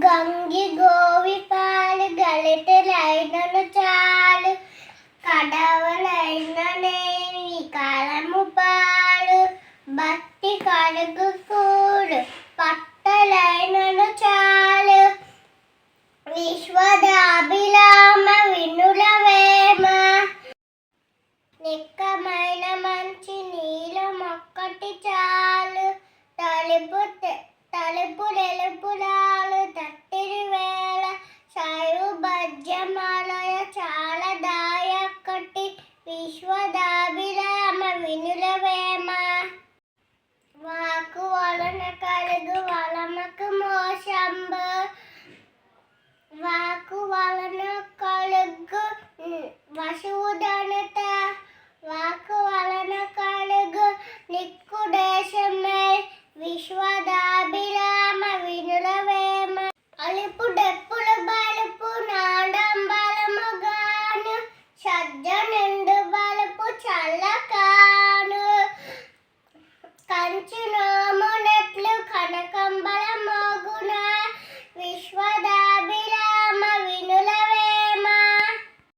గంగి గోవి పాలు గలిటలైనను చాలు కడవలైన నేవి కాలము పాలు భక్తి కలుగు కూడు పట్టలైనను చాలు విశ్వదాభిరామ వినులవేమ నిక్కమైన మంచి నీలమొక్కటి చాలు తలుపులెలుపురాలు తట్టిరి వేళ శైవు భజ్యమాలయ చాలా దాయక్కటి విశ్వదాభిరామ వినులవేమ వాకు వలన కలుగు వలమకు మోసంబు వాకు వలన కలుగు వసుధనత వాకు వలన కలుగు నిక్కుడేశమే విశ్వదాభిరామ వినులవేమ అలుపు డెప్పులు బలుపు నాడంబలము గాను సజ్జనుండు బలుపు చల్లకాను కంచును